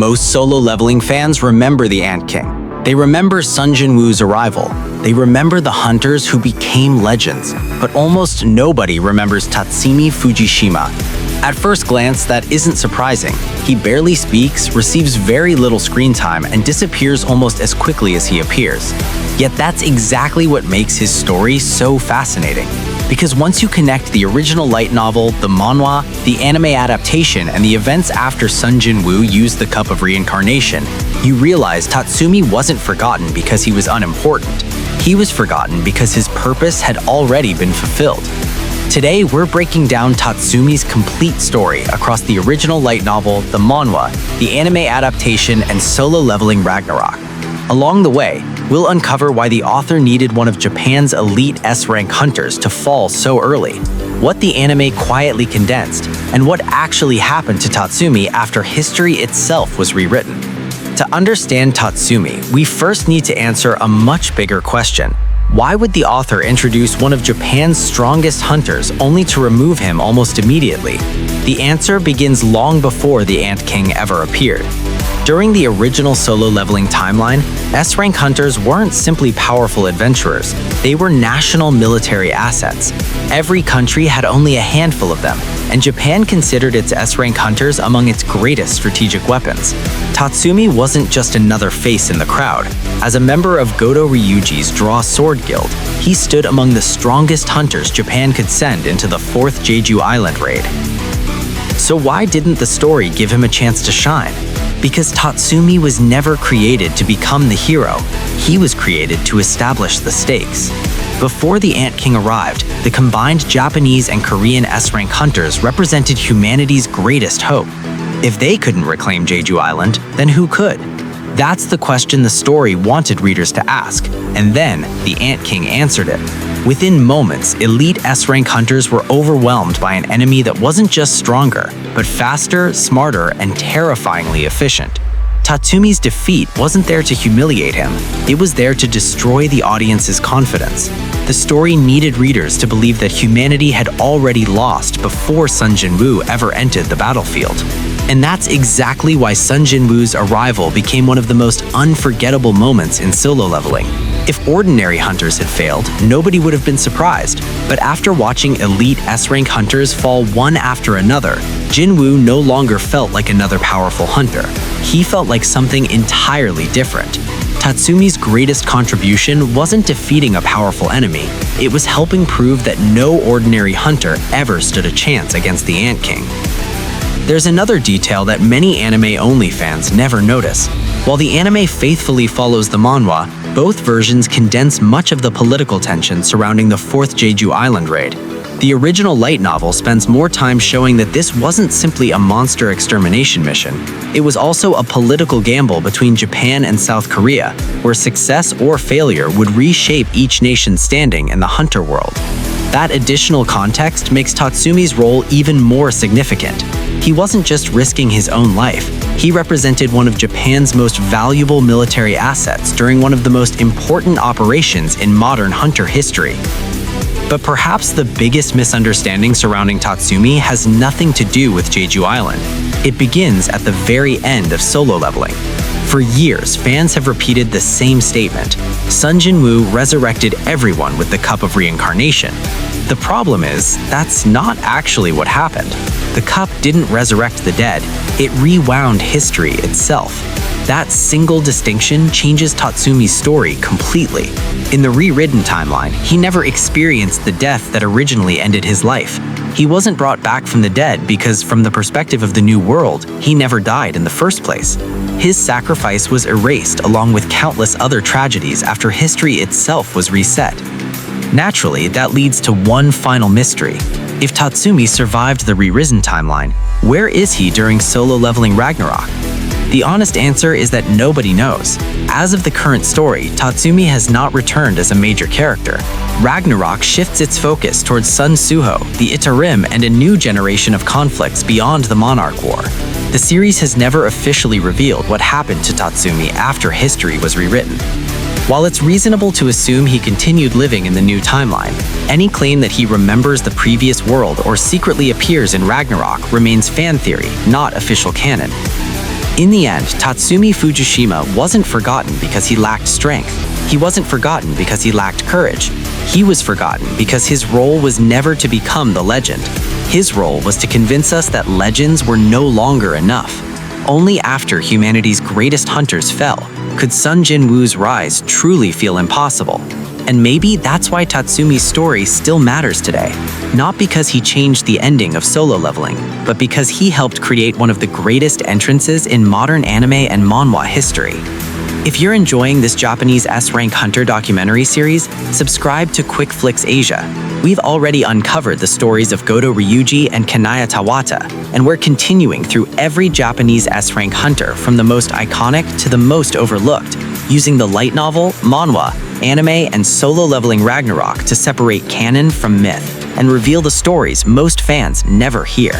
Most solo leveling fans remember the Ant King. They remember Sung Jinwoo's arrival. They remember the hunters who became legends. But almost nobody remembers Tatsumi Fujishima. At first glance, that isn't surprising. He barely speaks, receives very little screen time, and disappears almost as quickly as he appears. Yet that's exactly what makes his story so fascinating. Because once you connect the original light novel, the manhwa, the anime adaptation, and the events after Sung Jinwoo used the Cup of Reincarnation, you realize Tatsumi wasn't forgotten because he was unimportant. He was forgotten because his purpose had already been fulfilled. Today, we're breaking down Tatsumi's complete story across the original light novel, the manhwa, the anime adaptation, and solo leveling Ragnarok. Along the way, we'll uncover why the author needed one of Japan's elite S-rank hunters to fall so early, what the anime quietly condensed, and what actually happened to Tatsumi after history itself was rewritten. To understand Tatsumi, we first need to answer a much bigger question. Why would the author introduce one of Japan's strongest hunters only to remove him almost immediately? The answer begins long before the Ant King ever appeared. During the original solo leveling timeline, S-rank hunters weren't simply powerful adventurers, they were national military assets. Every country had only a handful of them, and Japan considered its S-rank hunters among its greatest strategic weapons. Tatsumi wasn't just another face in the crowd. As a member of Goto Ryuji's Draw Sword Guild, he stood among the strongest hunters Japan could send into the Fourth Jeju Island Raid. So why didn't the story give him a chance to shine? Because Tatsumi was never created to become the hero. He was created to establish the stakes. Before the Ant King arrived, the combined Japanese and Korean S-rank hunters represented humanity's greatest hope. If they couldn't reclaim Jeju Island, then who could? That's the question the story wanted readers to ask, and then the Ant King answered it. Within moments, elite S-rank hunters were overwhelmed by an enemy that wasn't just stronger, but faster, smarter, and terrifyingly efficient. Tatsumi's defeat wasn't there to humiliate him, it was there to destroy the audience's confidence. The story needed readers to believe that humanity had already lost before Sung Jinwoo ever entered the battlefield. And that's exactly why Sung Jinwoo's arrival became one of the most unforgettable moments in solo leveling. If ordinary hunters had failed, nobody would have been surprised. But after watching elite S-rank hunters fall one after another, Jinwoo no longer felt like another powerful hunter. He felt like something entirely different. Tatsumi's greatest contribution wasn't defeating a powerful enemy, it was helping prove that no ordinary hunter ever stood a chance against the Ant King. There's another detail that many anime-only fans never notice. While the anime faithfully follows the manhwa, both versions condense much of the political tension surrounding the Fourth Jeju Island Raid. The original light novel spends more time showing that this wasn't simply a monster extermination mission. It was also a political gamble between Japan and South Korea, where success or failure would reshape each nation's standing in the hunter world. That additional context makes Tatsumi's role even more significant. He wasn't just risking his own life, he represented one of Japan's most valuable military assets during one of the most important operations in modern hunter history. But perhaps the biggest misunderstanding surrounding Tatsumi has nothing to do with Jeju Island. It begins at the very end of solo leveling. For years, fans have repeated the same statement: Sung Jinwoo resurrected everyone with the Cup of Reincarnation. The problem is, that's not actually what happened. The cup didn't resurrect the dead, it rewound history itself. That single distinction changes Tatsumi's story completely. In the rewritten timeline, he never experienced the death that originally ended his life. He wasn't brought back from the dead because, from the perspective of the new world, he never died in the first place. His sacrifice was erased along with countless other tragedies after history itself was reset. Naturally, that leads to one final mystery. If Tatsumi survived the rewritten timeline, where is he during solo leveling Ragnarok? The honest answer is that nobody knows. As of the current story, Tatsumi has not returned as a major character. Ragnarok shifts its focus towards Sun Suho, the Itarim, and a new generation of conflicts beyond the Monarch War. The series has never officially revealed what happened to Tatsumi after history was rewritten. While it's reasonable to assume he continued living in the new timeline, any claim that he remembers the previous world or secretly appears in Ragnarok remains fan theory, not official canon. In the end, Tatsumi Fujishima wasn't forgotten because he lacked strength. He wasn't forgotten because he lacked courage. He was forgotten because his role was never to become the legend. His role was to convince us that legends were no longer enough. Only after humanity's greatest hunters fell could Sung Jinwoo's rise truly feel impossible. And maybe that's why Tatsumi's story still matters today. Not because he changed the ending of solo leveling, but because he helped create one of the greatest entrances in modern anime and manhwa history. If you're enjoying this Japanese S-Rank Hunter documentary series, subscribe to Quickflicks Asia. We've already uncovered the stories of Goto Ryuji and Kanaya Tawata, and we're continuing through every Japanese S-Rank Hunter from the most iconic to the most overlooked, using the light novel, manhwa, anime, and solo leveling Ragnarok to separate canon from myth and reveal the stories most fans never hear.